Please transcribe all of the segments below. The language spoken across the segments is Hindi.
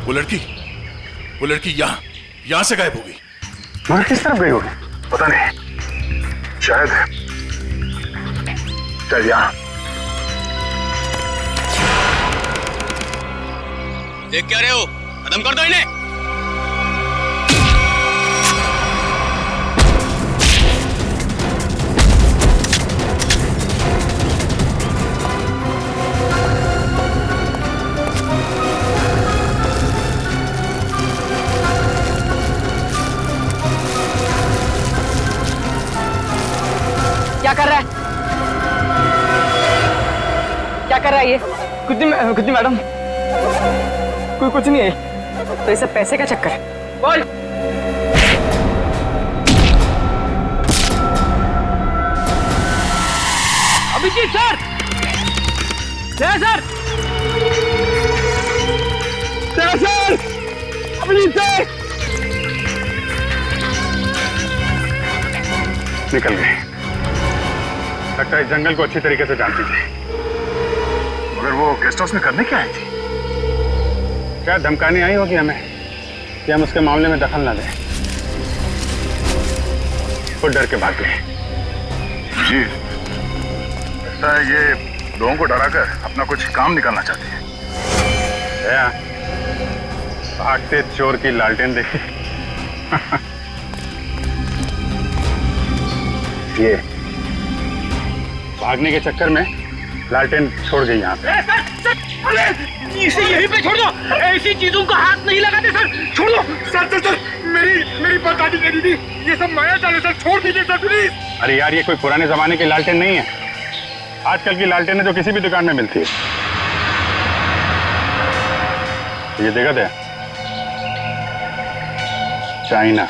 वो लड़की यहाँ से गायब हो गई। मगर किस तरफ गई होगी? पता नहीं, शायद यहाँ। देख क्या रहे हो? खत्म कर दो इन्हें। क्या कर रहा है? क्या कर रहा है ये? कुछ नहीं मैडम, कोई कुछ नहीं है। तो ये सब पैसे का चक्कर है। बोल। Abhijit sir, sir, Abhijit sir निकल गए। लगता है जंगल को अच्छी तरीके से जानती थी। मगर वो गेस्ट हाउस में करने क्या आई थी? क्या धमकाने आई होगी हमें कि हम उसके मामले में दखल ना दें। वो डर के भाग गए। जी, लगता है ये लोगों को डराकर अपना कुछ काम निकालना चाहती है। भागते चोर की लालटेन देखी। ये भागने के चक्कर में लालटेन छोड़ गई यहाँ पे। इसे यहीं पे छोड़ दो, ऐसी चीजों का हाथ नहीं लगाते सर, छोड़ दो। सर मेरी बर्बादी करी थी, ये सब माया जाल है सर, छोड़ दीजिए सर प्लीज। अरे यार, ये कोई पुराने जमाने की लालटेन नहीं है। आजकल की लालटेन जो किसी भी दुकान में मिलती है। ये देखा था, चाइना।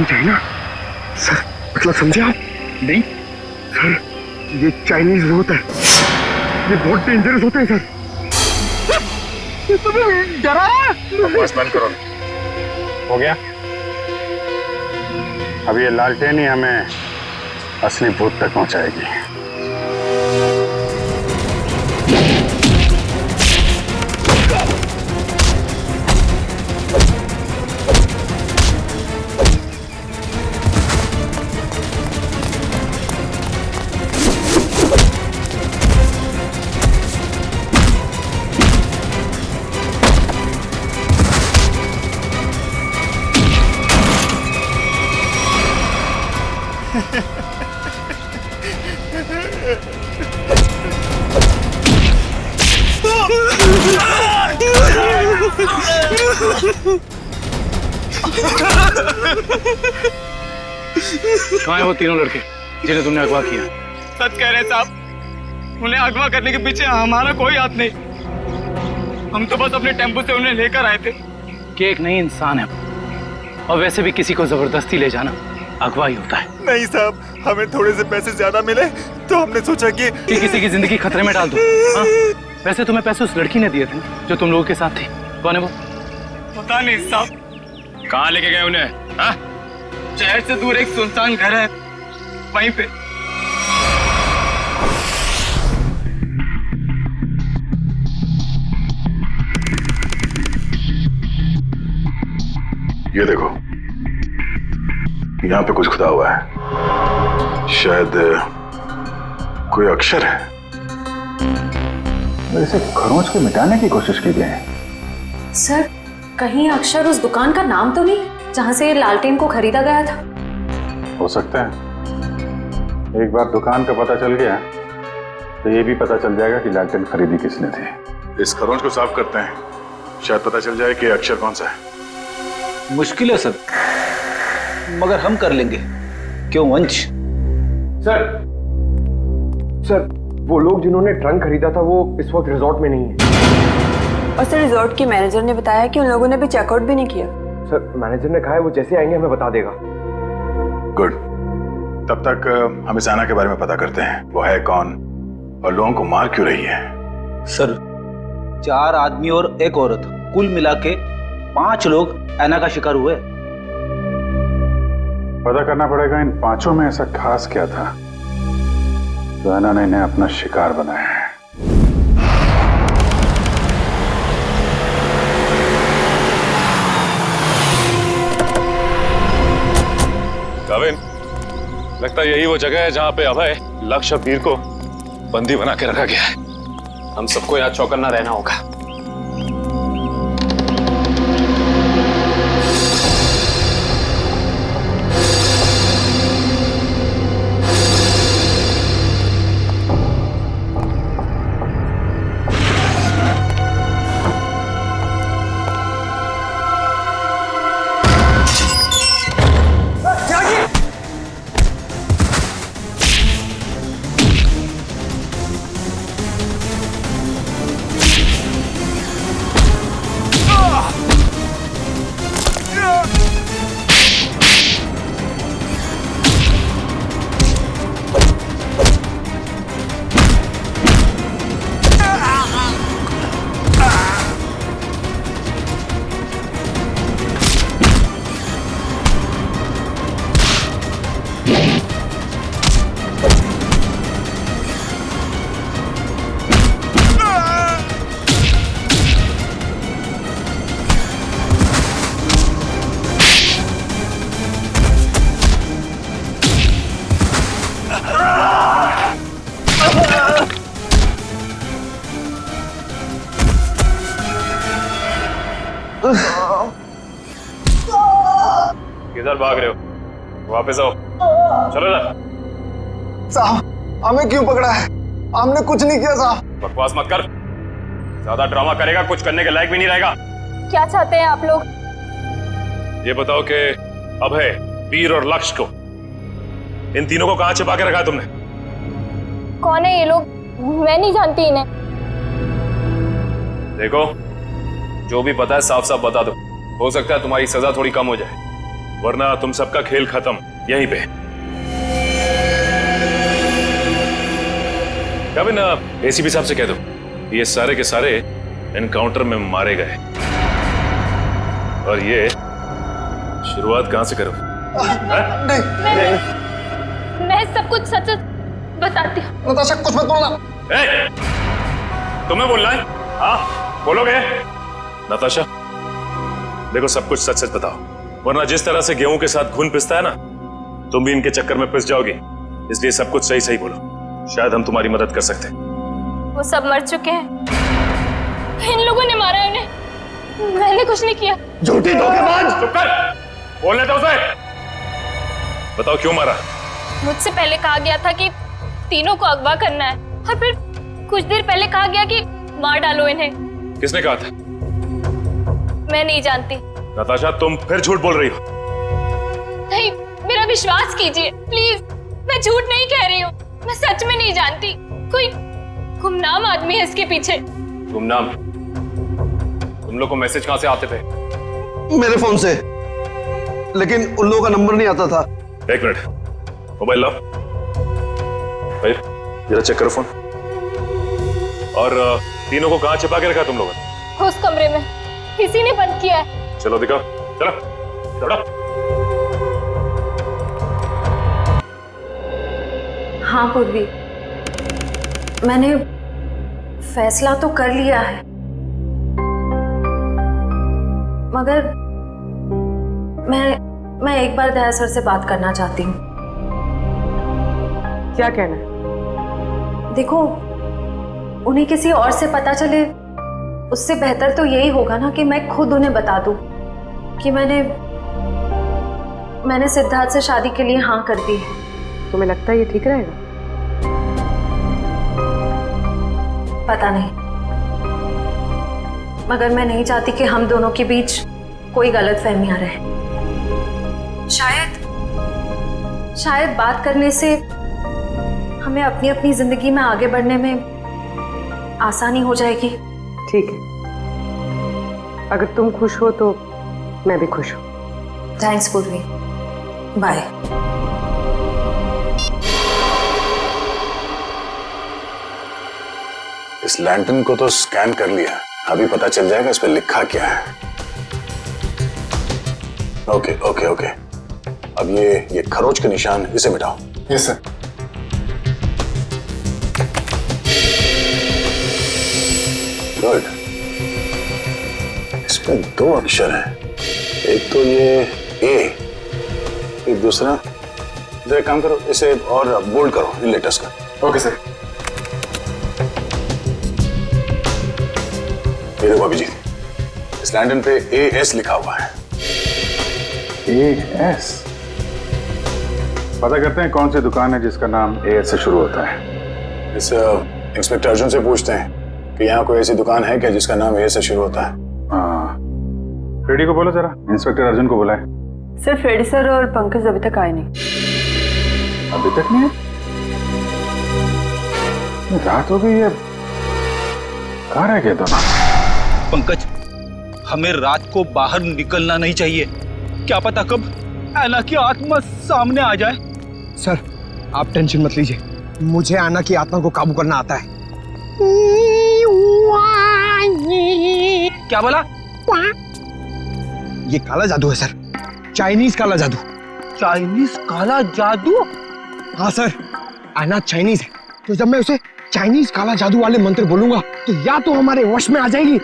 चाइना सर, मतलब समझे आप? नहीं सर, ये चाइनीज होता है, ये बहुत डेंजरस होते हैं सर। तुम्हें डरा? बस बंद करो। हो गया? अब ये लालटेन ही हमें असली भूत तक पहुंचाएगी। कहाँ है वो तीनों लड़के जिन्हें तुमने अगवा किया? सच कह रहे हैं साहब, उन्हें अगवा करने के पीछे हमारा कोई हाथ नहीं। हम तो बस अपने टेम्पो से उन्हें लेकर आए थे। कि एक नई इंसान है, और वैसे भी किसी को जबरदस्ती ले जाना अगवा ही होता है। नहीं साहब, हमें थोड़े से पैसे ज्यादा मिले तो हमने सोचा कि किसी की जिंदगी खतरे में डाल दो। हाँ? वैसे तुम्हें पैसे उस लड़की ने दिए थे जो तुम लोगों के साथ थी। कौन है वो? पता नहीं साहब। कहाँ लेके गए उन्हें? हाँ? शहर से दूर एक सुनसान घर है, वहीं पे। ये देखो, यहाँ पे कुछ खुदा हुआ है, शायद कोई अक्षर है। इसे खरोंच के मिटाने की कोशिश की गई है। सर, कहीं अक्षर उस दुकान का नाम तो नहीं जहां से लालटेन को खरीदा गया था? हो सकता है। एक बार दुकान का पता चल गया तो ये भी पता चल जाएगा कि लालटेन खरीदी किसने थी। इस खरोंच को साफ करते हैं, शायद पता चल जाए कि अक्षर कौन सा है। मुश्किल है सर, मगर हम कर लेंगे। क्यों वंश? सर, वो लोग जिन्होंने ट्रंक खरीदा था वो इस वक्त रिजॉर्ट में नहीं है। और सर, रिजॉर्ट के मैनेजर ने बताया कि उन लोगों ने भी चेकआउट भी नहीं किया। सर, मैनेजर ने कहा है वो जैसे आएंगे हमें बता देगा। गुड, तब तक हम इस आना के बारे में पता करते हैं। वो है कौन और लोगों को मार क्यों रही है? सर, 4 आदमी और एक औरत, कुल मिला के 5 लोग ऐना का शिकार हुए। पता करना पड़ेगा इन 5 में ऐसा खास क्या था तो ऐना ने इन्हें अपना शिकार बनाया है। साविन, लगता है यही वो जगह है जहां पे अभय, लक्ष्य और वीर को बंदी बना के रखा गया है। हम सबको यहाँ चौकन्ना रहना होगा। किधर भाग रहे हो? वापस आओ, चलो ना। साहब, हमें क्यों पकड़ा है? हमने कुछ नहीं किया साहब। बकवास मत कर, ज्यादा ड्रामा करेगा कुछ करने के लायक भी नहीं रहेगा। क्या चाहते हैं आप लोग? ये बताओ कि अभय, वीर और लक्ष्य को, इन तीनों को कहां छिपा के रखा है तुमने? कौन है ये लोग? मैं नहीं जानती इन्हें। देखो, जो भी पता है साफ साफ बता दो, हो सकता है तुम्हारी सजा थोड़ी कम हो जाए, वरना तुम सबका खेल खत्म यहीं पे। कभी ना एसीपी साहब से कह दो, ये सारे के सारे एनकाउंटर में मारे गए, और ये शुरुआत कहां से करो? मैं सब कुछ सच बताती हूँ। नताशा, कुछ मत बोलना। तुम्हें बोलना है? हाँ, बोलोगे? नताशा, देखो सब कुछ सच सच बताओ, वरना जिस तरह से गेहूं के साथ खून पिसता है ना, तुम भी इनके चक्कर में पिस जाओगे। इसलिए सब कुछ सही सही बोलो, शायद हम तुम्हारी मदद कर सकते हैं। वो सब मर चुके हैं, इन लोगों ने मारा है उन्हें, मैंने कुछ नहीं किया। झूठी धोखेबाज! चुप कर, बोलने दो उसे। बताओ क्यों मारा? मुझसे पहले कहा गया था कि तीनों को अगवा करना है, और फिर कुछ देर पहले कहा गया कि मार डालो इन्हें। किसने कहा था? मैं नहीं जानती। नताशा, तुम फिर झूठ बोल रही हो। नहीं, मेरा विश्वास कीजिए प्लीज, मैं झूठ नहीं कह रही हूँ, मैं सच में नहीं जानती। कोई गुमनाम आदमी है इसके पीछे। गुमनाम? तुम लोग को मैसेज कहां से आते थे? मेरे फोन से, लेकिन उन लोगों का नंबर नहीं आता था। एक मिनट, मोबाइल लाओ भाई, जरा चेक करो फोन। और तीनों को कहां छिपा के रखा तुम लोगों ने? उस कमरे में, किसी ने बंद किया है। चलो दिखाओ, चलो चलो। हाँ पूर्वी, मैंने फैसला तो कर लिया है, मगर मैं एक बार दया सर से बात करना चाहती हूँ। क्या कहना है? देखो, उन्हें किसी और से पता चले उससे बेहतर तो यही होगा ना कि मैं खुद उन्हें बता दूं कि मैंने सिद्धार्थ से शादी के लिए हाँ कर दी है। तुम्हें लगता है ये ठीक रहेगा? पता नहीं, मगर मैं नहीं चाहती कि हम दोनों के बीच कोई गलतफहमियां रहे। शायद बात करने से हमें अपनी अपनी जिंदगी में आगे बढ़ने में आसानी हो जाएगी। ठीक है, अगर तुम खुश हो तो मैं भी खुश हूँ। थैंक्स पूर्वी, बाय। इस लैंटर्न को तो स्कैन कर लिया, अभी पता चल जाएगा इस पे लिखा क्या है। ओके ओके ओके, अब ये खरोच के निशान, इसे मिटाओ। Yes sir. गुड, इस पे 2 अक्षर हैं, एक तो ये ए, एक दूसरा एक काम करो, इसे और बोल्ड करो इन लेटर्स का। Okay sir. ये देखो अभिजीत, इस लैंडन पे AS लिखा हुआ है। AS? पता करते हैं कौन सी दुकान है जिसका नाम AS से शुरू होता है। इस इंस्पेक्टर अर्जुन से पूछते हैं कि यहाँ कोई ऐसी दुकान है क्या जिसका नाम AS से शुरू होता है। हाँ, फ्रेडी को बोलो जरा, इंस्पेक्टर अर्जुन को बुलाए। सर फ्रेडी सर और पंकज अभी तक आए नहीं। अभी तक नहीं? रात हो गई है, कहाँ रह गए दोनों? पंकज, हमें रात को बाहर निकलना नहीं चाहिए। क्या पता कब ऐना की आत्मा सामने आ जाए। सर आप टेंशन मत लीजिए, मुझे आना की आत्मा को काबू करना आता है। क्या बोला? ये काला जादू है सर, चाइनीज काला जादू। चाइनीज काला जादू? हाँ सर, आना चाइनीज है, तो जब मैं उसे चाइनीज काला जादू वाले मंत्र बोलूंगा तो या तो हमारे वश में आ जाएगी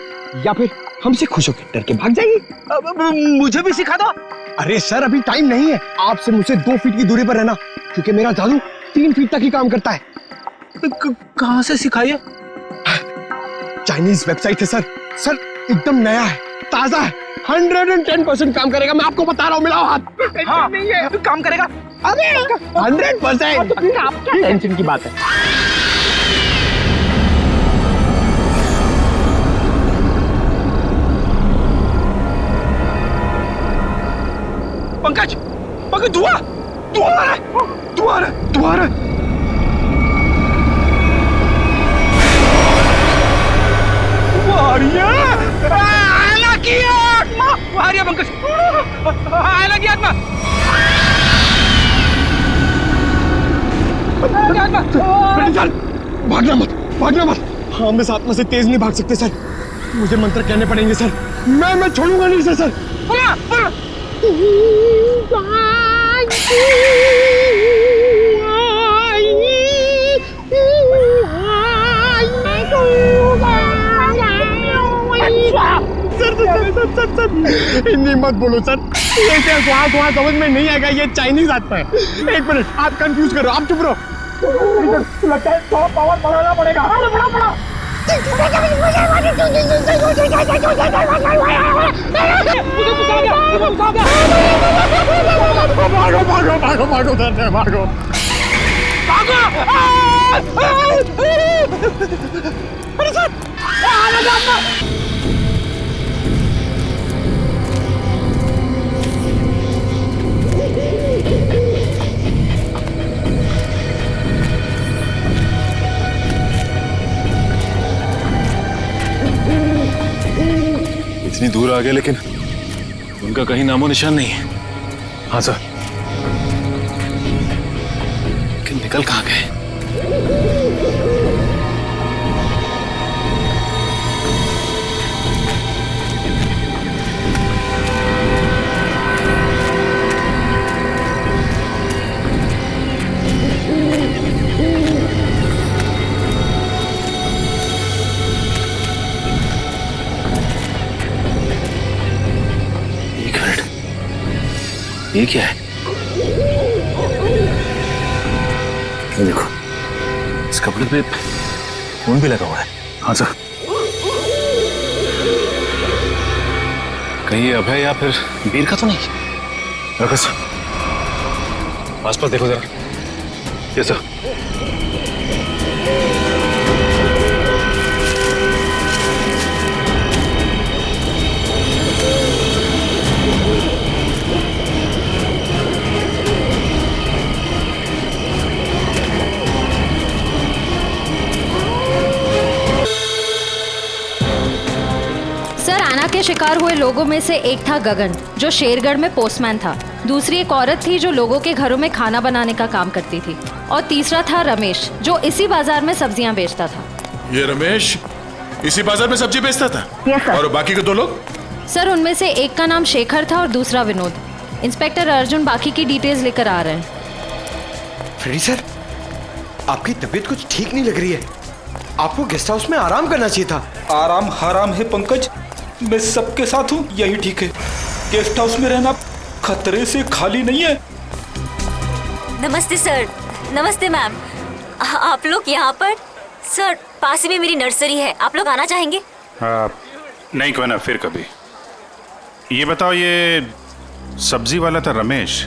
या फिर हमसे खुश होकर डर के भाग जाएगी। मुझे भी सिखा दो। अरे सर अभी टाइम नहीं है, आपसे मुझसे 2 फीट की दूरी पर रहना, क्योंकि मेरा जादू 3 फीट तक ही काम करता है। कहाँ से सिखाइए? चाइनीज वेबसाइट है सर। सर एकदम नया है, ताजा है, 110% काम करेगा, मैं आपको बता रहा हूँ। मिलाओ हाथ। हाँ, नहीं है काम करेगा। अरे 100%। तो फिर आप क्या टेंशन की बात है? पंकज, पंकज धुआं आ रहा है, धुआं आ रहा है। आना की आत्मा आ रही है पंकज, आना की आत्मा। भागना मत, भागना मत। हाँ, हम इस आत्मा से तेज नहीं भाग सकते सर, मुझे मंत्र कहने पड़ेंगे सर। मैं छोड़ूंगा नहीं सर। बोला। सर हिंदी मत बोलो सर, ये क्या वहाँ समझ में नहीं आएगा, ये चाइनीज आत्मा है। 1 मिनट, आप कंफ्यूज करो, आप चुप रहो। लगता है थोड़ा पावर बढ़ाना पड़ेगा। भागो। अरे सर, इतनी दूर आ गए लेकिन उनका कहीं नामो निशान नहीं है। हाँ सर, लेकिन निकल कहाँ गए? ये क्या है? ये देखो, इस कपड़े पे खून भी लगा हुआ है। हाँ सर, कहीं अभय या फिर वीर का तो नहीं? रखो सर, आसपास देखो जरा। ये सर, के शिकार हुए लोगों में से एक था गगन, जो शेरगढ़ में पोस्टमैन था। दूसरी एक औरत थी जो लोगों के घरों में खाना बनाने का काम करती थी। और तीसरा था रमेश, जो इसी बाजार में सब्जियां बेचता था। ये रमेश इसी बाजार में सब्जी बेचता था? Yes, और बाकी के 2 लोग? सर, उनमें से एक का नाम शेखर था और दूसरा विनोद। इंस्पेक्टर अर्जुन बाकी की डिटेल्स लेकर आ रहे हैं। फ्रेडी सर, आपकी तबीयत कुछ ठीक नहीं लग रही है, आपको गेस्ट हाउस में आराम करना चाहिए था। आराम हराम है पंकज, मैं सबके साथ हूँ, यही ठीक है। गेस्ट हाउस में रहना खतरे से खाली नहीं है। नमस्ते सर। नमस्ते मैम। आप लोग यहाँ पर? सर पास में मेरी नर्सरी है, आप लोग आना चाहेंगे? नहीं कोई ना, फिर कभी। ये बताओ, ये सब्जी वाला था रमेश,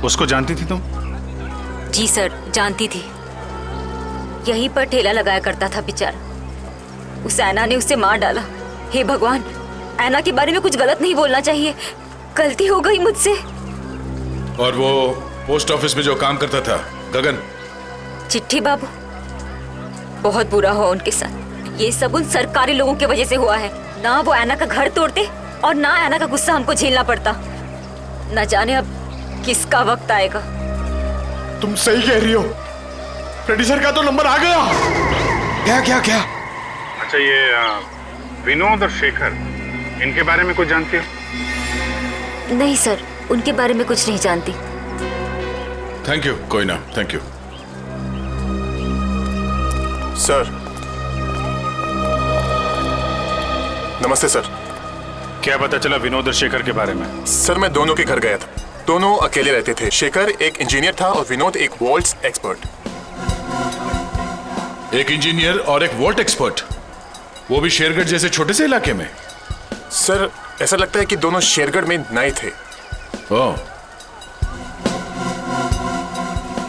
उसको जानती थी तुम? जी सर, जानती थी। यहीं पर ठेला लगाया करता था बेचारा। उस ऐना ने उसे मार डाला। हे भगवान, ऐना के बारे में कुछ गलत नहीं बोलना चाहिए, गलती हो गई मुझसे। और वो पोस्ट ऑफिस में जो काम करता था गगन? चिट्ठी बाबू, बहुत बुरा हुआ उनके साथ। ये सब उन सरकारी लोगों की वजह से हुआ है। ना वो ऐना का घर तोड़ते और ना ऐना का गुस्सा हमको झेलना पड़ता। न जाने अब किसका वक्त आएगा। तुम सही कह रही हो, फ्रेडी सर का तो नंबर आ गया। क्या क्या क्या? अच्छा, ये विनोद और शेखर, इनके बारे में कुछ जानती हो? नहीं सर, उनके बारे में कुछ नहीं जानती। थैंक यू, कोई ना, थैंक यू। सर नमस्ते सर। क्या पता चला विनोद और शेखर के बारे में? सर मैं दोनों के घर गया था, दोनों अकेले रहते थे। शेखर एक इंजीनियर था और विनोद एक वॉल्ट्स एक्सपर्ट। एक इंजीनियर और एक वोल्ट एक्सपर्ट, वो भी शेरगढ़ जैसे छोटे से इलाके में? सर ऐसा लगता है कि दोनों शेरगढ़ में नए थे। ओह।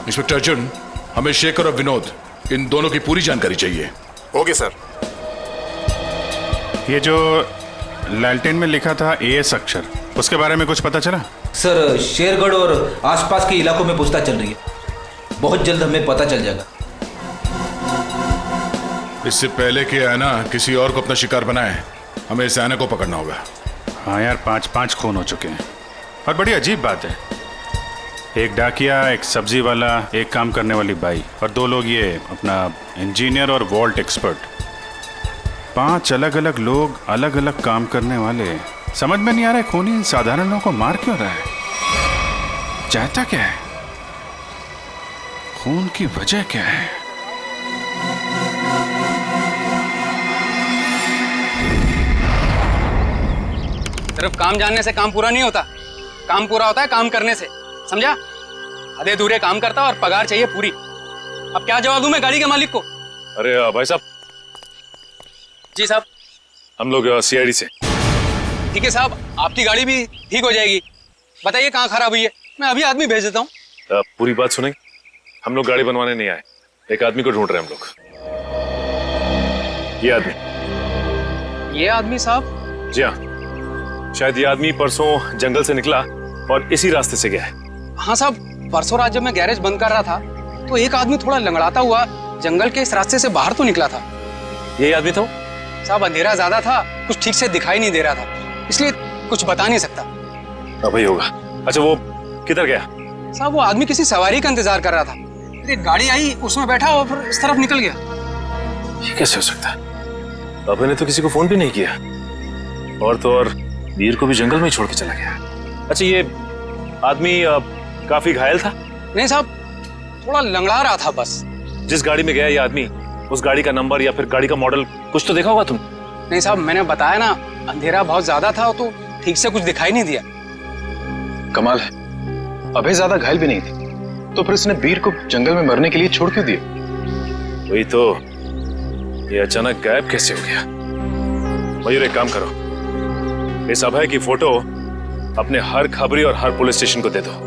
इंस्पेक्टर अर्जुन, हमें शेखर और विनोद, इन दोनों की पूरी जानकारी चाहिए। Okay sir. ये जो लालटेन में लिखा था एएस अक्षर, उसके बारे में कुछ पता चला? सर शेरगढ़ और आसपास के इलाकों में पूछताछ चल रही है, बहुत जल्द हमें पता चल जाएगा। इससे पहले कि ऐना किसी और को अपना शिकार बनाए, हमें इस ऐना को पकड़ना होगा। हाँ यार, 5 खून हो चुके हैं। और बड़ी अजीब बात है, एक डाकिया, एक सब्जी वाला, एक काम करने वाली बाई, और 2 लोग ये अपना इंजीनियर और वॉल्ट एक्सपर्ट। 5 अलग अलग लोग, अलग अलग काम करने वाले। समझ में नहीं आ रहा है खूनी साधारण लोगों को मार क्यों रहा है? चाहता क्या है? खून की वजह क्या है? सिर्फ काम जानने से काम पूरा नहीं होता, काम पूरा होता है काम करने से, समझा? आधे अधूरे काम करता और पगार चाहिए पूरी। अब क्या जवाब दूं मैं गाड़ी के मालिक को? अरे भाई साहब। जी साहब। हम लोग सीआईडी से। ठीक है साहब, आपकी गाड़ी भी ठीक हो जाएगी। बताइए कहाँ खराब हुई है, मैं अभी आदमी भेज देता हूँ। पूरी बात सुनेंगे? हम लोग गाड़ी बनवाने नहीं आए, एक आदमी को ढूंढ रहे हैं हम लोग। ये आदमी। ये आदमी साहब? जी हाँ, शायद ये आदमी परसों जंगल से निकला और इसी रास्ते से गया है। हाँ साहब, परसों रात जब मैं गैरेज बंद कर रहा था तो एक आदमी थोड़ा लंगड़ाता हुआ जंगल के इस रास्ते से बाहर तो निकला था। यही आदमी था? साहब अंधेरा ज्यादा था, कुछ ठीक से दिखाई नहीं दे रहा था, इसलिए कुछ बता नहीं सकता। वही होगा। अच्छा, वो किधर गया? साहब वो आदमी किसी सवारी का इंतजार कर रहा था, फिर एक गाड़ी आई, उसमें बैठा और फिर इस तरफ निकल गया। ये कैसे हो सकता है? अबे ने तो किसी को फोन भी नहीं किया, और तो और वीर को भी जंगल में ही छोड़ के चला गया। अच्छा, ये आदमी काफी घायल था? नहीं साहब, थोड़ा लंगड़ा रहा था बस। जिस गाड़ी में गया ये आदमी, उस गाड़ी का नंबर या फिर गाड़ी का मॉडल कुछ तो देखा होगा तुम? नहीं साहब, मैंने बताया ना, अंधेरा बहुत ज्यादा था तो ठीक से कुछ दिखाई नहीं दिया। कमाल है, अभय ज्यादा घायल भी नहीं थी, तो फिर उसने वीर को जंगल में मरने के लिए छोड़ क्यों दिया? वही तो, ये अचानक गायब कैसे हो गया? मयूर, एक काम करो, इस अभय की फोटो अपने हर खबरी और हर पुलिस स्टेशन को दे दो।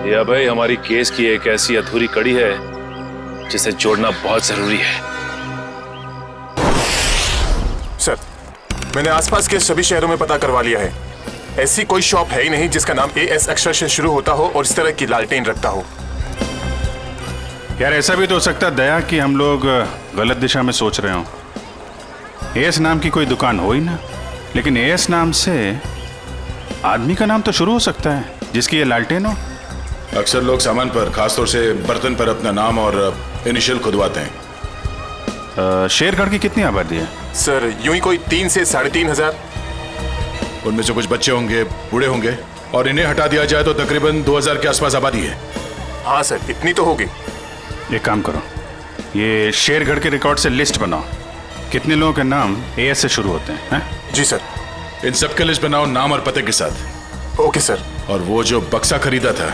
ये अभय हमारी केस की एक ऐसी अधूरी कड़ी है जिसे जोड़ना बहुत जरूरी है। सर, मैंने आसपास के सभी शहरों में पता करवा लिया है, ऐसी कोई शॉप है ही नहीं जिसका नाम एएस अक्षर से शुरू होता हो और इस तरह की लालटेन रखता हो। यार ऐसा भी तो हो सकता है दया कि हम लोग गलत दिशा में सोच रहे हो। एएस नाम की कोई दुकान हो ही ना, लेकिन एएस नाम से आदमी का नाम तो शुरू हो सकता है जिसकी ये लालटेन हो। अक्सर लोग सामान पर, खासतौर से बर्तन पर अपना नाम और इनिशियल खुदवाते हैं। शेरगढ़ की कितनी आबादी है? सर यूं ही कोई 3 से 3,500। उनमें से कुछ बच्चे होंगे, बूढ़े होंगे, और इन्हें हटा दिया जाए तो तकरीबन 2000 के आसपास आबादी है। हाँ सर, इतनी तो होगी। एक काम करो, ये शेरगढ़ के रिकॉर्ड से लिस्ट बनाओ, कितने लोगों के नाम एएस से शुरू होते हैं? जी सर। इन सब के लिस्ट बनाओ नाम और पते के साथ। Okay sir. और वो जो बक्सा खरीदा था,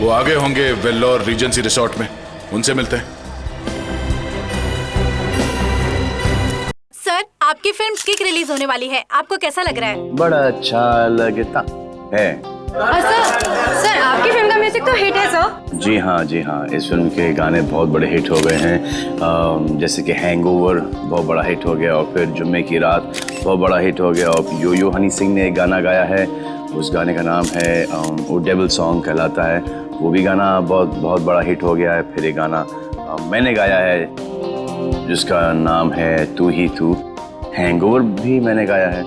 वो आगे होंगे वेल्लोर रीजेंसी रिसोर्ट में, उनसे मिलते हैं। सर, आपकी फिल्म किक रिलीज होने वाली है, आपको कैसा लग रहा है? बड़ा अच्छा लगता है। सर, आपकी फिल्म का म्यूजिक तो हिट है सर। जी हाँ, इस फिल्म के गाने बहुत बड़े हिट हो गए हैं। जैसे कि हैंगओवर बहुत बड़ा हिट हो गया, और फिर जुम्मे की रात बहुत बड़ा हिट हो गया, और यो यो हनी सिंह ने एक गाना गाया है, उस गाने का नाम है वो डेविल सॉन्ग कहलाता है, वो भी गाना बहुत बड़ा हिट हो गया है। फिर एक गाना मैंने गाया है जिसका नाम है तू ही तू, हैंगओवर भी मैंने गाया है।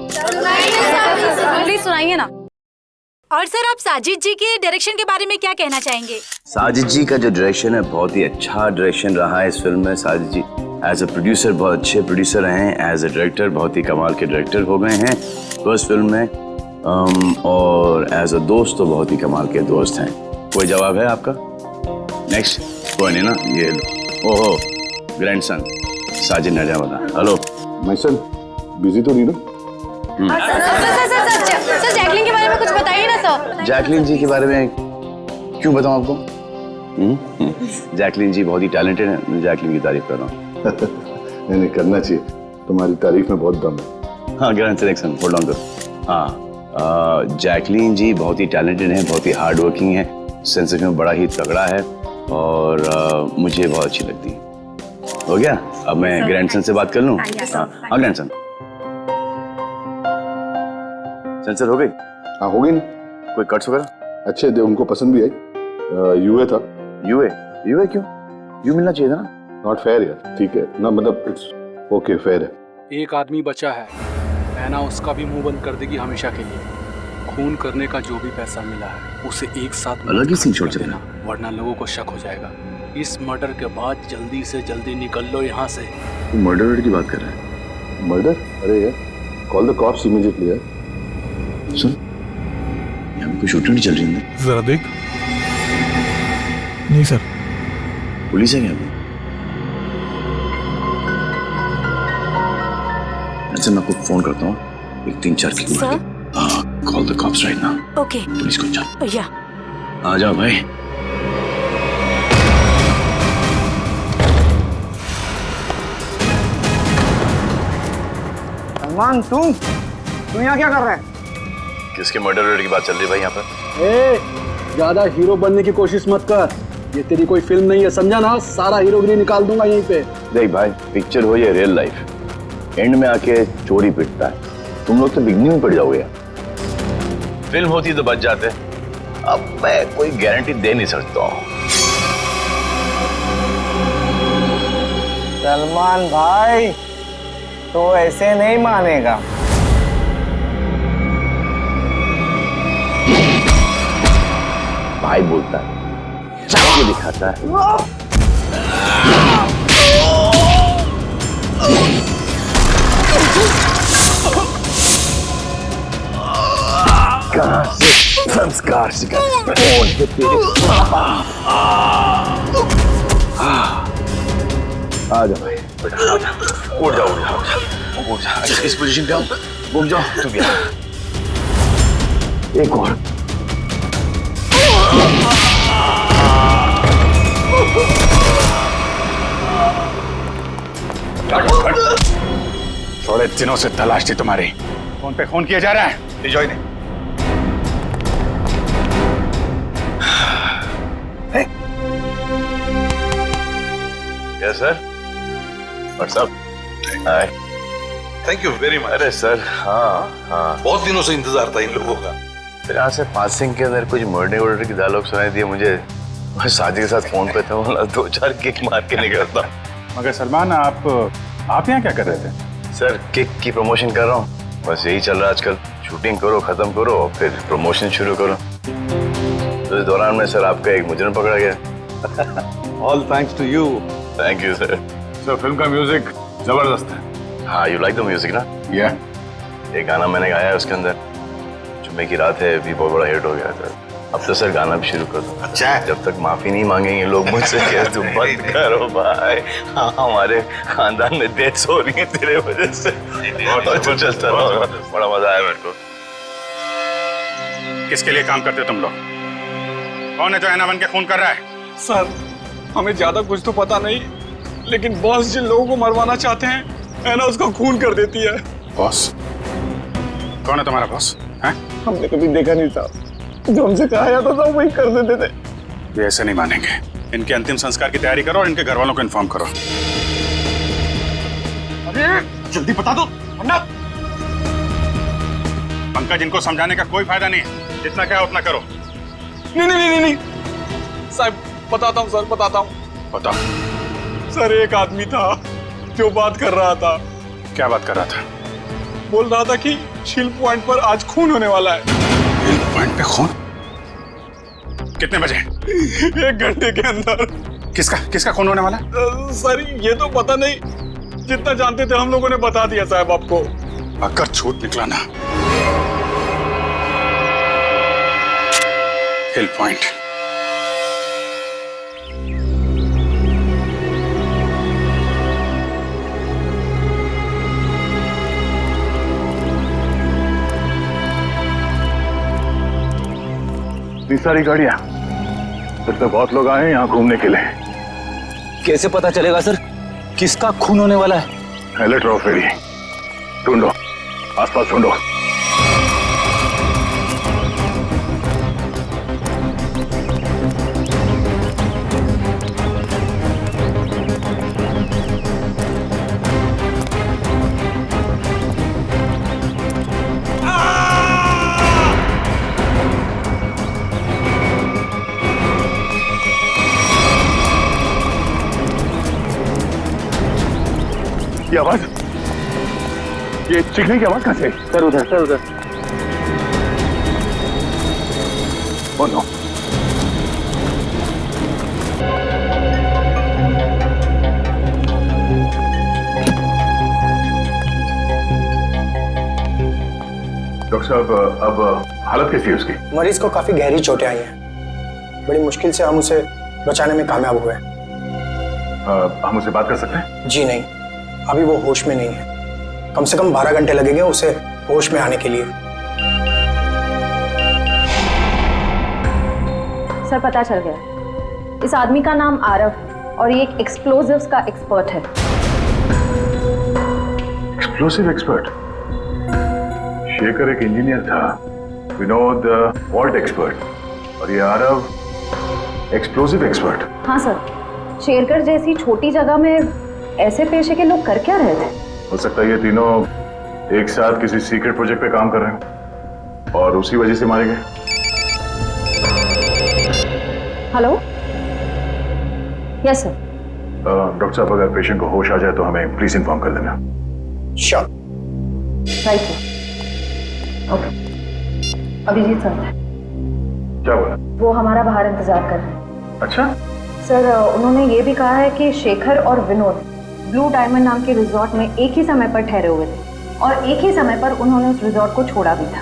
प्लीज सुनाइए ना। और सर, आप साजिद जी के डायरेक्शन के बारे में क्या कहना चाहेंगे? साजिद जी का जो डायरेक्शन है बहुत ही अच्छा डायरेक्शन रहा है इस फिल्म में। साजिद जी एज अ प्रोड्यूसर बहुत अच्छे प्रोड्यूसर हैं, एज अ डायरेक्टर बहुत ही कमाल के डायरेक्टर हो गए हैं फर्स्ट फिल्म में, और एज अ दोस्त तो बहुत ही कमाल के दोस्त हैं। कोई जवाब है आपका? नेक्स्ट कोई नहीं ना, ये लो। ओहो, ग्रैंडसन साजिद नजामदा। हेलो मैसन, बिजी तो नहीं ना? सर, जैकलिन के बारे में कुछ बताइए ना सर। जैकलिन जी के बारे में क्यों बताऊं आपको? जैकलिन जी बहुत ही टैलेंटेड है, मैं जैकलिन की तारीफ कर रहा हूँ। नहीं करना चाहिए, तुम्हारी तारीफ में बहुत दम है। हाँ ग्रैंडसन, होल्ड ऑन करो। हाँ, जैकलिन जी बहुत ही टैलेंटेड हैं, बहुत ही हार्ड वर्किंग है, सेंस ऑफ ह्यूमर बड़ा ही तगड़ा है, और मुझे बहुत अच्छी लगती है। हो गया, अब मैं ग्रैंडसन से बात कर लूँ? हाँ ग्रैंडसन, सेंसर हो गई? हाँ हो गई ना। कोई कट्स वगैरह? अच्छे थे, उनको पसंद भी आई। यूए था। यूए क्यों? यू मिलना चाहिए था ना। नॉट फेयर यार, ठीक है ना, मतलब इट्स ओके, फेयर है। एक आदमी बचा है, ऐना उसका भी मुंह बंद कर देगी हमेशा के लिए। खून करने का जो भी पैसा मिला है उसे एक साथ अलग ही सीन छोड़ देना, वरना लोगों को शक हो जाएगा। इस मर्डर के बाद जल्दी से जल्दी निकल लो यहाँ से। मर्डर की बात कर रहा है? मर्डर? अरे यार, कॉल द कॉप्स इमीडिएटली यार। सुन, यहाँ पे कोई शूटिंग नहीं चल रही है? जरा देख। नहीं सर। पुलिस है क्या? अच्छा, मैं आपको फोन करता हूँ, एक 3-4 की call the cops right now. Okay. Police को जाओ। या आ जाओ भाई। सलमान, तुम यहाँ क्या कर रहे हैं? किसके मर्डर की बात चल रही है भाई यहाँ पर? ज्यादा हीरो बनने की कोशिश मत कर, ये तेरी कोई फिल्म नहीं है, समझा ना? सारा हीरोगिरी निकाल दूंगा यहीं पे। देख भाई, पिक्चर हो या रियल लाइफ, एंड में आके चोरी पिटता है। तुम लोग तो बिगनिंग में पड़ जाओगे यार। फिल्म होती तो बच जाते, अब मैं कोई गारंटी दे नहीं सकता हूँ। सलमान भाई, तो ऐसे नहीं मानेगा। भाई बोलता है, चाकू दिखाता है। कहाँ से संस्कार सीखा? कौन है तेरे पापा? आ जा भाई, उठ जा। इस पोजीशन पे आओ, घूम जाओ। तुम भी एक और। थोड़े दिनों से तलाश थी तुम्हारी। फोन पे खून किया जा रहा है। ले जाओ इन्हें। Yes sir. What's up? Hi. Thank you very much. अरे सर, हाँ, बहुत दिनों से इंतजार था इन लोगों का। फिर यहाँ से पासिंग के अंदर कुछ मर्डर की डायलॉग सुनाई दिए मुझे। मैं साजिद के साथ फोन पे था, बोला 2-4 किक मार के निकलता। मगर सलमान, आप यहाँ क्या कर रहे थे? सर, किक की प्रमोशन कर रहा हूँ, बस यही चल रहा है आजकल। शूटिंग करो, खत्म करो, और फिर प्रमोशन शुरू करो। तो इस दौरान में सर आपका एक मुजरिम पकड़ा गया। All thanks to you. Thank you sir. Sir, film का म्यूजिक जबरदस्त है। हाँ, यू लाइक द म्यूजिक ना? या एक गाना मैंने गाया है उसके अंदर, जुम्मे की रात है, भी बहुत बड़ा हिट हो गया सर। अब तो सर गाना भी शुरू कर दो। अच्छा, जब तक माफी नहीं मांगेंगे लोग मुझसे कि तुम बंद करो भाई। हाँ, हमारे खानदान में डेथ्स हो रही है तेरे वजह से। और चलता रहो, बड़ा मजा आया मेरे को। किसके लिए काम करते हो तुम लोग? कौन है जो ऐना बन के खून कर रहा है? सर हमें ज्यादा कुछ तो पता नहीं, लेकिन बॉस जिन लोगों को मरवाना चाहते हैं ऐना उसका खून कर देती है। बॉस? कौन है तुम्हारा बॉस? हैं? हमने कभी देखा नहीं साहब, जो हमसे कहा जाता था वही कर देते थे। ये ऐसे नहीं मानेंगे। इनके अंतिम संस्कार की तैयारी करो और इनके घर वालों को इन्फॉर्म करो। अरे जल्दी बता दो वरना। पंकज, इनको समझाने का कोई फायदा नहीं है, जितना क्या उतना करो। नहीं साहब, बताता हूँ सर, बताता हूँ। बताओ। सर एक आदमी था जो बात कर रहा था। क्या बात कर रहा था? बोल रहा था कि शिल पॉइंट पर आज खून होने वाला है। शिल पॉइंट पे खून? कितने बजे? 1 घंटे के अंदर। किसका खून होने वाला है? सर ये तो पता नहीं, जितना जानते थे हम लोगों ने बता दिया साहब आपको। अगर झूठ निकला ना, हिल पॉइंट। इतनी सारी गाड़ियां, फिर तो बहुत लोग आए हैं यहाँ घूमने के लिए। कैसे पता चलेगा सर किसका खून होने वाला है? अलर्ट रहो फेरी, ढूंढो, आसपास ढूंढो। ये आवाज, ये चीखने की आवाज कहां से? सर उधर। Oh no. डॉक्टर साहब, अब हालत कैसी है उसकी? मरीज को काफी गहरी चोटें आई हैं। बड़ी मुश्किल से हम उसे बचाने में कामयाब हुए। हम उसे बात कर सकते हैं? जी नहीं, अभी वो होश में नहीं है। कम से कम 12 घंटे लगेंगे उसे होश में आने के लिए। सर पता चल गया, इस आदमी का नाम आरव और ये एक एक्सप्लोजिव्स का एक्सपर्ट है। Explosive expert? शेखर एक इंजीनियर था, विनोद वॉल्ट एक्सपर्ट, और ये आरव एक्सप्लोसिव एक्सपर्ट। हाँ सर, शेरगढ़ जैसी छोटी जगह में ऐसे पेशे के लोग कर क्या रहे थे? हो सकता है ये तीनों एक साथ किसी सीक्रेट प्रोजेक्ट पे काम कर रहे हैं और उसी वजह से मारे गए। Hello, yes sir. डॉक्टर साहब, अगर पेशेंट को होश आ जाए तो हमें प्लीज इन्फॉर्म कर देना। Sure. Right sir. Okay. Abhijit sir क्या बोला? वो हमारा बाहर इंतजार कर रहे हैं। अच्छा सर, उन्होंने ये भी कहा है कि शेखर और विनोद ब्लू डायमंड नाम के रिजॉर्ट में एक ही समय पर ठहरे हुए थे और एक ही समय पर उन्होंने उस रिजॉर्ट को छोड़ा भी था।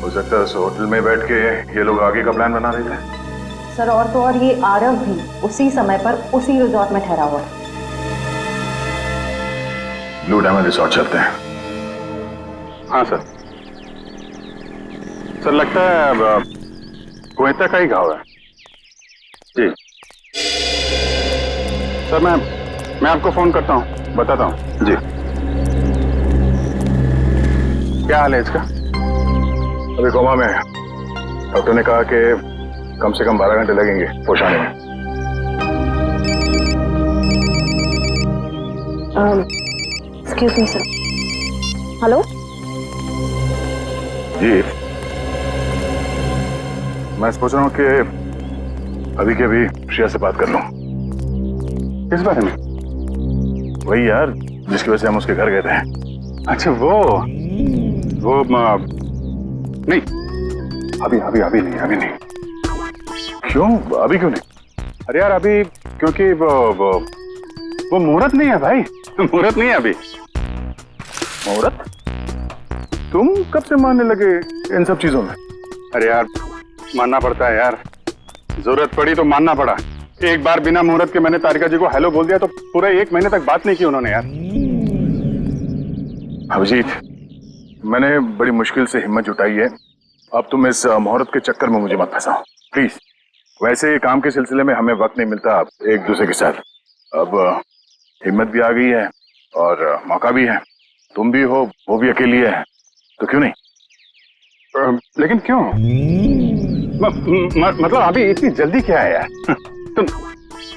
हो सकता है उस होटल में बैठ के ये लोग आगे का प्लान बना रहे थे। सर और तो और ये आरव भी उसी समय पर उसी रिजॉर्ट में ठहरा हुआ है। ब्लू डायमंड रिजॉर्ट चलते हैं। हाँ सर। सर लगता है गोयता का ही घाव है। जी सर, मैं आपको फोन करता हूँ, बताता हूँ। जी। क्या हाल है इसका? अभी कोमा में है। डॉक्टर ने कहा कि कम से कम 12 घंटे लगेंगे होश आने में। Excuse me sir. हेलो जी, मैं सोच रहा हूँ कि अभी के अभी श्रेया से बात कर लूँ। किस बारे में? वही यार जिसकी वजह से हम उसके घर गए थे। अच्छा वो नहीं, अभी नहीं। क्यों? अभी क्यों नहीं? अरे यार अभी क्योंकि वो मुहूर्त नहीं है भाई। मुहूर्त नहीं है अभी। मुहूर्त? तुम कब से मानने लगे इन सब चीजों में? अरे यार मानना पड़ता है यार, जरूरत पड़ी तो मानना पड़ा। एक बार बिना मुहूर्त के मैंने तारिका जी को हेलो बोल दिया तो पूरे 1 महीने तक बात नहीं की उन्होंने यार। अभिजीत, मैंने बड़ी मुश्किल से हिम्मत जुटाई है अब तुम इस मुहूर्त के चक्कर में मुझे मत फंसाओ प्लीज। वैसे ही काम के सिलसिले में हमें वक्त नहीं मिलता एक दूसरे के साथ। अब हिम्मत भी आ गई है और मौका भी है, तुम भी हो, वो भी अकेली है, तो क्यों नहीं? लेकिन क्यों? मतलब अभी इतनी जल्दी क्या है यार?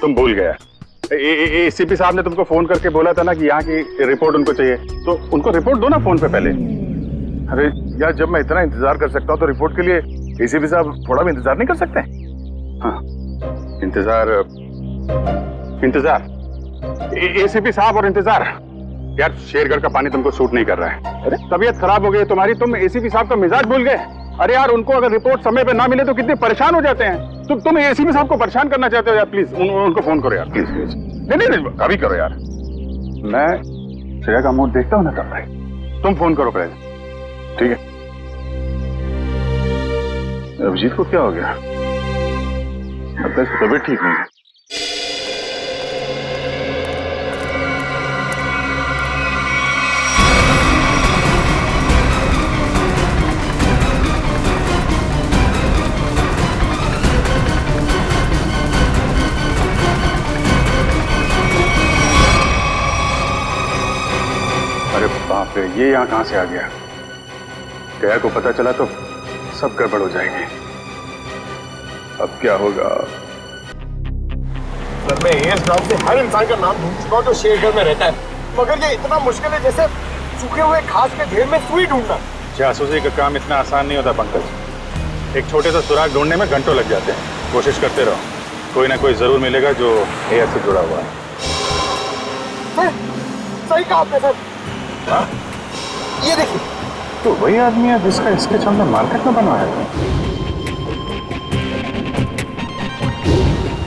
तुम भूल गया। एसीपी साहब ने तुमको फोन करके बोला था ना कि यहाँ की रिपोर्ट उनको चाहिए, तो उनको रिपोर्ट दो ना फोन पे पहले। अरे यार, जब मैं इतना इंतजार कर सकता हूँ तो रिपोर्ट के लिए एसीपी साहब थोड़ा भी इंतजार नहीं कर सकते? हाँ, इंतजार एसीपी साहब और इंतजार। यार शेरगढ़ का पानी तुमको सूट नहीं कर रहा है। अरे तबीयत खराब हो गई तुम्हारी, तुम एसीपी साहब का मिजाज भूल गए। अरे यार, उनको अगर रिपोर्ट समय पे ना मिले तो कितने परेशान हो जाते हैं। तुम एसीपी साहब को परेशान करना चाहते हो यार? प्लीज उनको फोन करो यार, प्लीज प्लीज। नहीं, अभी करो यार। मैं श्रेया का मूड देखता हूँ ना तब भाई। तुम फोन करो पहले, ठीक है? अभिजीत को क्या हो गया? अब तक तबीयत ठीक नहीं है। अरे बाप रे, ये यहाँ कहां से आ गया? गया को पता चला तो सब गड़बड़ हो जाएगी। अब क्या होगा? सर, मैं एएस नाम से हर इंसान का नाम ढूंढ चुका हूँ जो शेरगढ़ में रहता है, मगर ये इतना मुश्किल है जैसे सूखे हुए घास के ढेर में सुई ढूंढना। जासूसी का काम इतना आसान नहीं होता पंकज। एक छोटे सा सुराग ढूंढने में घंटों लग जाते हैं। कोशिश करते रहो, कोई ना कोई जरूर मिलेगा जो एएस से जुड़ा हुआ है। सही कहा आपने सर। हाँ? ये देखिए, तो वही आदमी है जिसका स्केच हमने मार्केट में बनवाया था।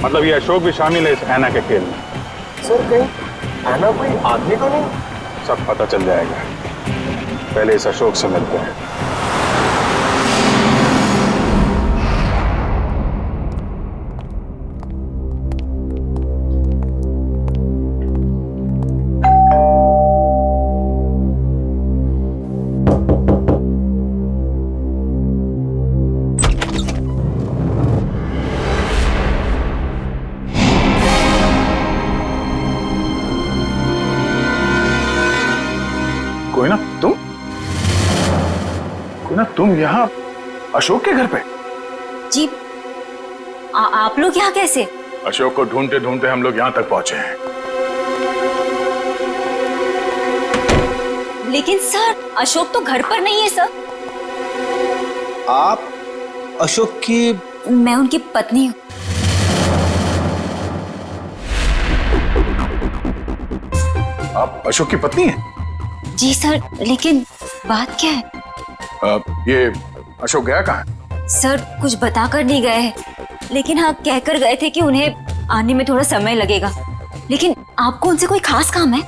मतलब ये अशोक भी शामिल है इस ऐना के खेल में। सर कहीं ऐना कोई आदमी तो नहीं? सब पता चल जाएगा, पहले इस अशोक से मिलते हैं। तुम यहाँ अशोक के घर पे? जी, आप लोग यहाँ कैसे? अशोक को ढूंढते ढूंढते हम लोग यहाँ तक पहुंचे हैं। लेकिन सर, अशोक तो घर पर नहीं है सर। आप अशोक की? मैं उनकी पत्नी हूँ। आप अशोक की पत्नी हैं? जी सर, लेकिन बात क्या है? ये अशोक गया कहाँ? सर कुछ बताकर नहीं गए हैं, लेकिन हाँ कहकर गए थे कि उन्हें आने में थोड़ा समय लगेगा। लेकिन आपको उनसे कोई खास काम है?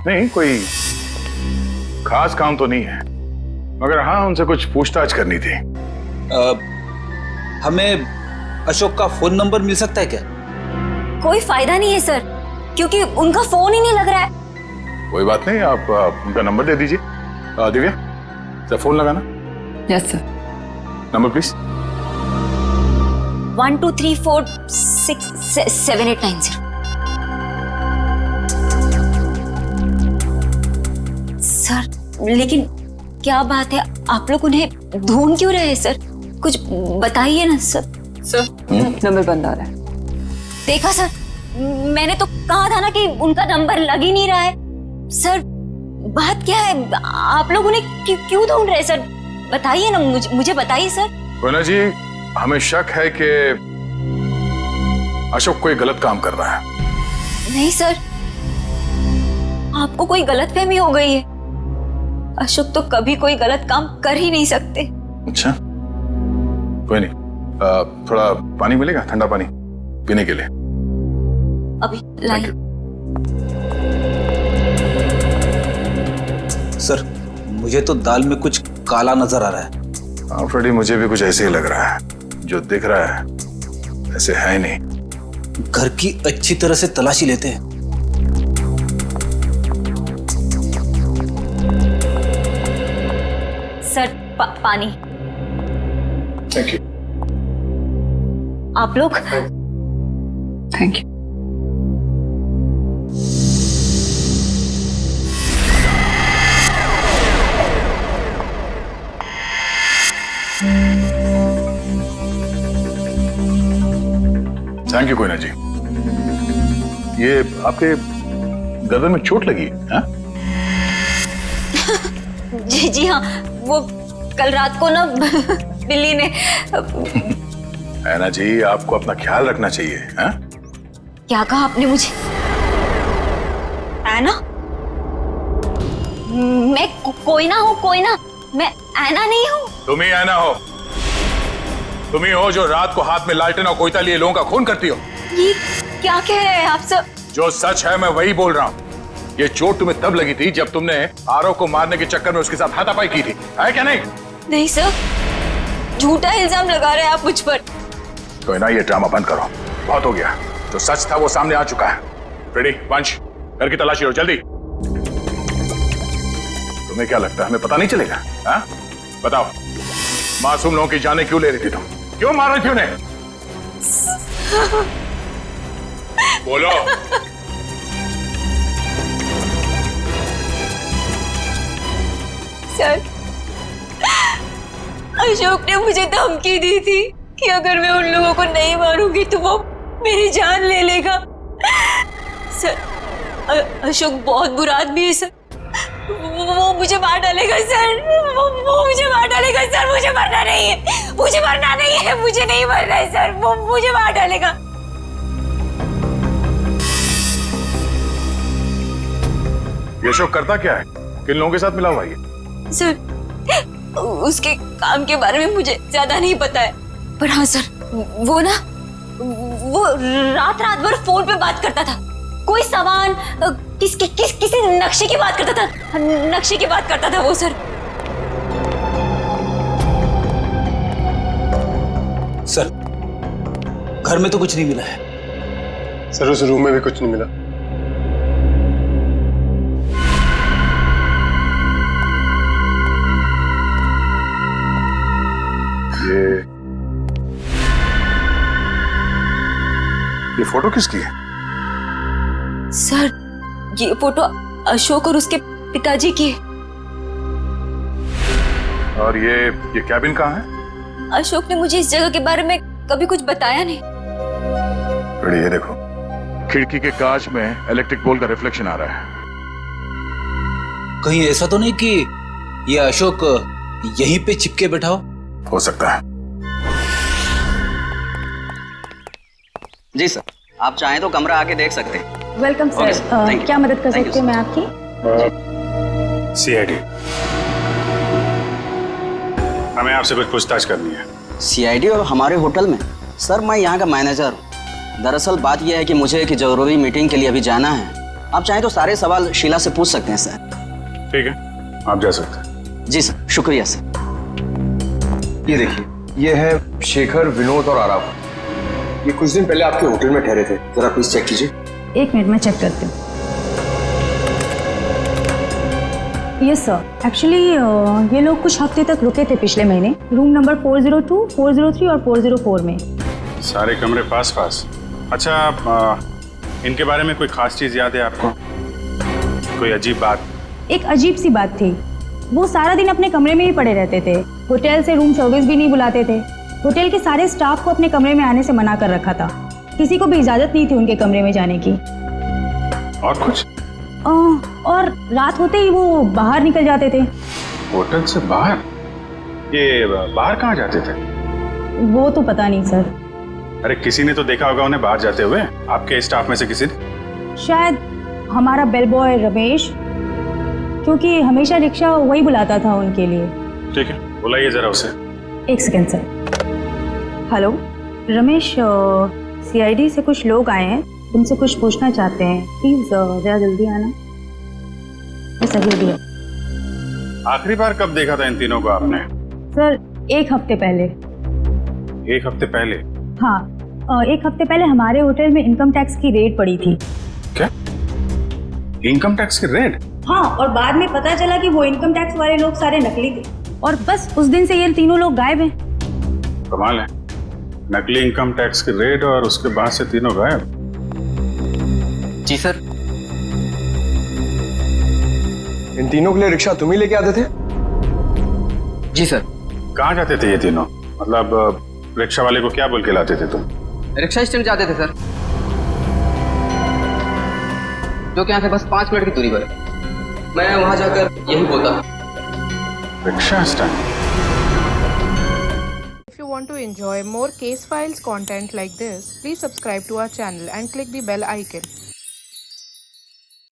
नहीं, कोई खास काम तो नहीं है, मगर हाँ उनसे कुछ पूछताछ करनी थी। हमें अशोक का फोन नंबर मिल सकता है क्या? कोई फायदा नहीं है सर, क्योंकि उनका फोन ही नहीं लग रहा है। कोई बात नहीं, आप उनका नंबर दे दीजिए। दिव्या, सर फोन लगाना। Yes sir. Number please. 1234667890। Sir लेकिन क्या बात है, आप लोग उन्हें ढूंढ क्यों रहे हैं सर? कुछ बताइए ना सर। सर नंबर बंद आ रहा है। देखा सर, मैंने तो कहा था ना कि उनका नंबर लग ही नहीं रहा है। सर बात क्या है, आप लोग उन्हें क्यों ढूंढ रहे हैं सर? बताइए ना, मुझे बताइए सर। कोना जी, हमें शक है कि अशोक कोई गलत काम कर रहा है। नहीं सर, आपको कोई गलतफहमी हो गई है। अशोक तो कभी कोई गलत काम कर ही नहीं सकते। अच्छा, कोई नहीं, थोड़ा पानी मिलेगा, ठंडा पानी पीने के लिए? अभी लाइए। सर मुझे तो दाल में कुछ काला नजर आ रहा है। हाँ फ्रेडी, मुझे भी कुछ ऐसे ही लग रहा है। जो दिख रहा है ऐसे है नहीं। घर की अच्छी तरह से तलाशी लेते हैं। सर पानी। Thank you. आप लोग thank you. Thank you Koyna ji. ये आपके गर्दन में चोट लगी है? जी हाँ, वो कल रात को ना बिल्ली ने। है ना जी, आपको अपना ख्याल रखना चाहिए। है? क्या कहा आपने मुझे? ऐना? मैं कोई ना हूँ, कोई ना। मैं ऐना नहीं हूँ। तुम ही ऐना हो। तुम ही हो जो रात को हाथ में लालटेन और कोयता लिए लोगों का खून करती हो। ये क्या कह रहे हैं आप सब? जो सच है मैं वही बोल रहा हूँ। ये चोट तुम्हें तब लगी थी जब तुमने आरव को मारने के चक्कर में उसके साथ हाथापाई की थी, है क्या नहीं? नहीं सर, झूठा इल्जाम लगा रहे हैं आप मुझ पर। कोई ना, ये ड्रामा बंद करो, बहुत हो गया। जो सच था वो सामने आ चुका है। रेडी वंश, घर की तलाशी लो जल्दी। तुम्हें क्या लगता है हमें पता नहीं चलेगा? हाँ? बताओ, मासूम लोगों की जानें क्यों ले रही थी तुम? क्यों मार रही थी उन्हें? बोलो। सर, अशोक ने मुझे धमकी दी थी कि अगर मैं उन लोगों को नहीं मारूंगी तो वो मेरी जान ले लेगा। सर, अशोक बहुत बुरा आदमी है सर। वो मुझे मार डालेगा सर। वो मुझे मार डालेगा सर। मुझे मरना नहीं है, मुझे मरना नहीं है, मुझे नहीं मरना है सर। वो मुझे मार डालेगा। ये अशोक करता क्या है? किन लोगों के साथ मिला हुआ है? सर, उसके काम के बारे में मुझे ज्यादा नहीं पता है, पर हाँ सर, वो रात भर फोन पे बात करता था। कोई सामान किसी नक्शे की बात करता था। नक्शे की बात करता था वो सर। सर, घर में तो कुछ नहीं मिला है। सर, उस रूम में भी कुछ नहीं मिला। ये फोटो किसकी है? सर, ये फोटो अशोक और उसके पिताजी की है। और ये कैबिन कहाँ है? अशोक ने मुझे इस जगह के बारे में कभी कुछ बताया नहीं। ये देखो, खिड़की के कांच में इलेक्ट्रिक पोल का रिफ्लेक्शन आ रहा है। कहीं ऐसा तो नहीं कि ये अशोक यहीं पे चिपके बैठा हो सकता है। जी सर, आप चाहें तो कमरा आके देख सकते हैं। Welcome sir. क्या मदद कर सकती हूँ मैं आपकी? सीआईडी, हमें आपसे कुछ पूछताछ करनी है। सीआईडी और हमारे होटल में? सर, मैं यहाँ का मैनेजर हूँ। दरअसल बात यह है कि मुझे एक जरूरी मीटिंग के लिए अभी जाना है। आप चाहें तो सारे सवाल शीला से पूछ सकते हैं सर। ठीक है, आप जा सकते हैं। जी सर, शुक्रिया सर। ये देखिए, ये है शेखर, विनोद और आराव। ये कुछ दिन पहले आपके होटल में ठहरे थे। जरा प्लीज चेक कीजिए। एक मिनट में चेक करती हूँ। यस सर, एक्चुअली ये लोग कुछ हफ्ते तक रुके थे पिछले महीने, रूम नंबर 402, 403 और 404 में। सारे कमरे पास पास? अच्छा, इनके बारे में कोई खास चीज याद है आपको? कोई अजीब बात? एक अजीब सी बात थी, वो सारा दिन अपने कमरे में ही पड़े रहते थे। होटल से रूम सर्विस भी नहीं बुलाते थे। होटल के सारे स्टाफ को अपने कमरे में आने से मना कर रखा था। किसी को भी इजाजत नहीं थी उनके कमरे में जाने की। और कुछ? और रात होते ही वो बाहर निकल जाते थे। होटल से बाहर? ये बाहर कहाँ जाते थे? वो तो पता नहीं सर। अरे किसी ने तो देखा होगा उन्हें बाहर जाते हुए, आपके स्टाफ में से किसी ने? शायद हमारा बेल बॉय रमेश, क्योंकि हमेशा रिक्शा वही बुलाता था उनके लिए। ठीक है, बुलाइए जरा उसे। एक second sir. Hello Ramesh, CID से कुछ लोग आए हैं, तुमसे कुछ पूछना चाहते हैं। प्लीज जरा जल्दी आना। बस अभी है। आखिरी बार कब देखा था इन तीनों को आपने? सर, एक हफ्ते पहले। एक हफ्ते पहले? हाँ, एक हफ्ते पहले हमारे होटल में इनकम टैक्स की रेड पड़ी थी। क्या? इनकम टैक्स की रेड? हाँ, और बाद में पता चला कि वो इनकम टैक्स वाले लोग सारे नकली थे, और बस उस दिन से ये तीनों लोग गायब हैं। कमाल है, नकली इनकम टैक्स की रेड और उसके बाद से तीनों गायब। जी सर। इन तीनों के लिए रिक्शा तुम ही लेके आते थे? जी सर। कहाँ जाते थे ये तीनों? मतलब रिक्शा वाले को क्या बोल के लाते थे तुम? रिक्शा स्टैंड जाते थे सर, जो कि यहाँ से बस 5 मिनट की दूरी पर है। मैं वहां जाकर यही बोलता था। Rickshaw stand. If you want to enjoy more case files content like this, please subscribe to our channel and click the bell icon.